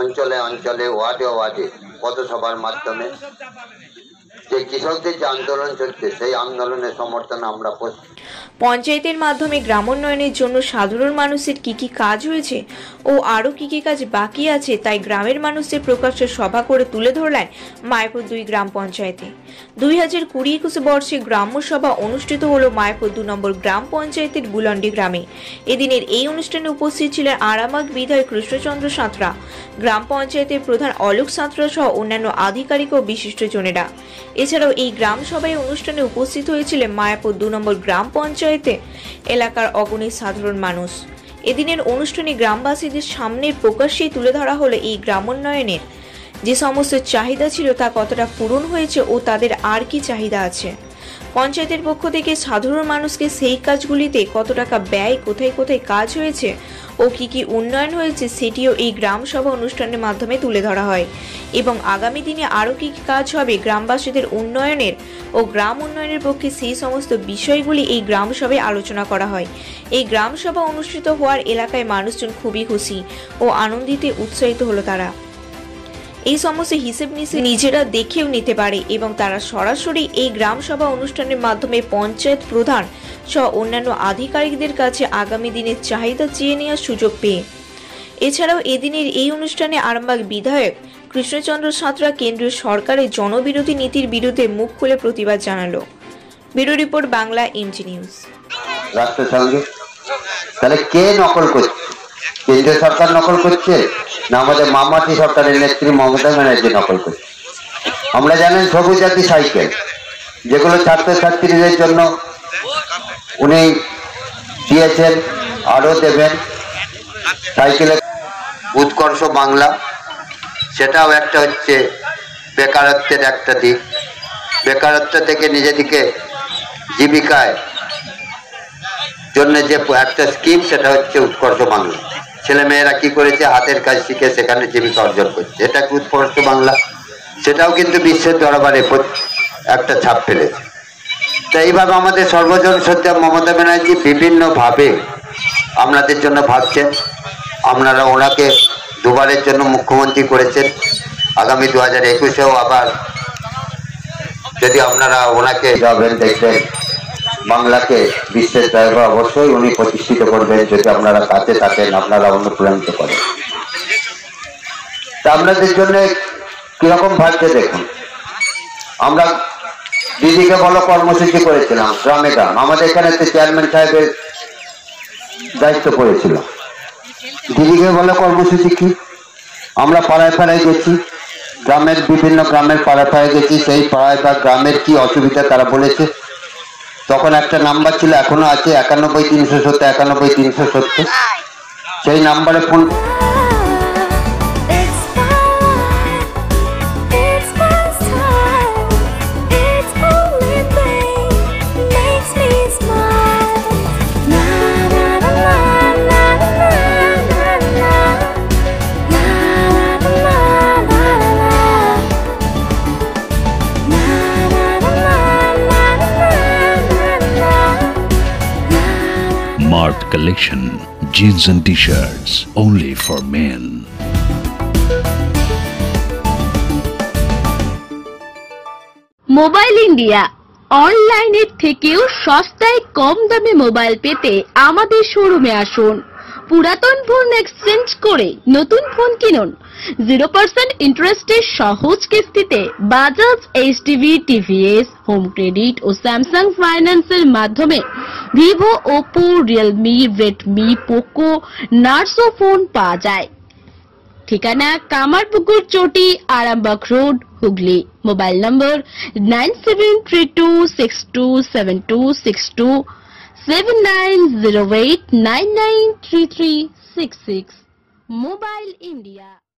অঞ্চলে অঞ্চলে ওয়ার্ডে ওয়ার্ডে পথসভার মাধ্যমে যে কৃষকদের যে আন্দোলন চলছে সেই আন্দোলনের সমর্থনে আমরা পঞ্চায়েতের মাধ্যমে গ্রামোন্নয়নের জন্য সাধারণ মানুষের কি কি কাজ হয়েছে ও আরও কি কি কাজ বাকি আছে তাই গ্রামের মানুষদের প্রকাশ্যে সভা করে তুলে ধরলেন মায়াপুর 2 গ্রাম পঞ্চায়েতে। 2020-21 বর্ষে গ্রাম্য সভা অনুষ্ঠিত হলো মায়াপুর 2 নম্বর গ্রাম পঞ্চায়েতের বুলন্ডি গ্রামে। এদিনের এই অনুষ্ঠানে উপস্থিত ছিলেন আরামবাগ বিধায়ক কৃষ্ণচন্দ্র সাঁতরা, গ্রাম পঞ্চায়েতের প্রধান অলোক সাঁতরা সহ অন্যান্য আধিকারিক ও বিশিষ্টজনেরা। এছাড়াও এই গ্রাম সভায় অনুষ্ঠানে উপস্থিত হয়েছিলেন মায়াপুর 2 নম্বর গ্রাম পঞ্চায়েতে এলাকার অগণিত সাধারণ মানুষ। এদিনের অনুষ্ঠানে গ্রামবাসীদের সামনে প্রকাশ্যেই তুলে ধরা হলো এই গ্রামোন্নয়নের যে সমস্ত চাহিদা ছিল তা কতটা পূরণ হয়েছে ও তাদের আর কি চাহিদা আছে। পঞ্চায়েতের পক্ষ থেকে সাধারণ মানুষকে সেই কাজগুলিতে কত টাকা ব্যয়, কোথায় কোথায় কাজ হয়েছে ও কি কি উন্নয়ন হয়েছে সেটিও এই গ্রাম সভা অনুষ্ঠানের মাধ্যমে তুলে ধরা হয় এবং আগামী দিনে আরও কি কি কাজ হবে গ্রামবাসীদের উন্নয়নের ও গ্রাম উন্নয়নের পক্ষে সেই সমস্ত বিষয়গুলি এই গ্রাম সভায় আলোচনা করা হয়। এই গ্রাম সভা অনুষ্ঠিত হওয়ার এলাকায় মানুষজন খুবই খুশি ও আনন্দিতে উৎসাহিত হলো। তারা এই সমস্ত হিসেব নিজেরা দেখেও নিতে পারে এবং তারা সরাসরি এই গ্রাম সভা অনুষ্ঠানের মাধ্যমে পঞ্চায়েত প্রধান সহ অন্যান্য আধিকারিকদের কাছে আগামী দিনের চাহিদা চেয়ে নেওয়ার সুযোগ পেয়ে। এছাড়াও এদিনের এই অনুষ্ঠানে আরামবাগ বিধায়ক কৃষ্ণচন্দ্র সাঁতরা কেন্দ্রীয় সরকারের জনবিরোধী নীতির বিরুদ্ধে মুখ খুলে প্রতিবাদ জানালো। Bureau report, Bangla MG news. রাষ্ট্রের সঙ্গে তাহলে কে নকল করছে? কেন্দ্রীয় সরকার নকল করছে না আমাদের মামাটি সরকারের নেত্রী মমতা ব্যানার্জি নকল করছে? আমরা জানেন সবুজ জাতি সাইকেল যেগুলো ছাত্রছাত্রীদের জন্য উনি দিয়েছেন, আরও দেবেন। সাইকেলের উৎকর্ষ বাংলা, সেটাও একটা হচ্ছে বেকারত্বের একটা দিক। বেকারত্ব থেকে নিজেদিকে জীবিকায় জন্য যে একটা স্কিম সেটা হচ্ছে উৎকর্ষ বাংলা। ছেলেমেয়েরা কি করেছে, হাতের কাজ শিখে সেখানে জীবিকা অর্জন করছে, এটা উৎকর্ষ বাংলা। সেটাও কিন্তু বিশ্বের দরবারে একটা ছাপ ফেলেছে। তো এইভাবে আমাদের সর্বজন সত্য মমতা ব্যানার্জি বিভিন্নভাবে আপনাদের জন্য ভাবছেন। আপনারা ওনাকে দুবারের জন্য মুখ্যমন্ত্রী করেছেন, আগামী 2021-এও আবার যদি আপনারা ওনাকে যাবেন দেখবেন বাংলাকে বিশ্বের জায়গা অবশ্যই উনি প্রতিষ্ঠিত করবেন যদি আপনারা কাছে থাকেন, আপনারা অনুপ্রাণিত করেন। তা আপনাদের জন্য কিরকম ভাবছে দেখুন। আমরা দিদিকে বলো কর্মসূচি করেছিলাম গ্রামে গ্রাম, আমাদের এখানে চেয়ারম্যান সাহেবের দায়িত্ব পড়েছিল। দিদিকে বলো কর্মসূচি কি, আমরা পাড়ায় পাড়ায় গেছি, গ্রামের বিভিন্ন গ্রামের পাড়ায় পাড়ায় গেছি, সেই পাড়ায় বা গ্রামের কি অসুবিধা তারা বলেছে। তখন একটা নাম্বার ছিল, এখনো আছে 91-370 91-370, সেই নাম্বারে phone. Mart Collection, jeans and t-shirts only for men. Mobile India, অনলাইনের থেকেও সস্তায় কম দামে মোবাইল পেতে আমাদের শোরুমে আসুন। পুরাতন ফোন এক্সচেঞ্জ করে নতুন ফোন কিনুন। 0% ইন্টারেস্টে সহজ কিস্তিতে Bajaj, HTV, TVS, home credit ও স্যামসাং ফাইন্যান্সের মাধ্যমে Vivo, Oppo, Realme, Redmi, Poco, Narzo phone পাওয়া যায়। ঠিকানা Kamarpukur Chati, Arambagh road, Hooghly. Mobile number 9732627262, 7908993366। Mobile India.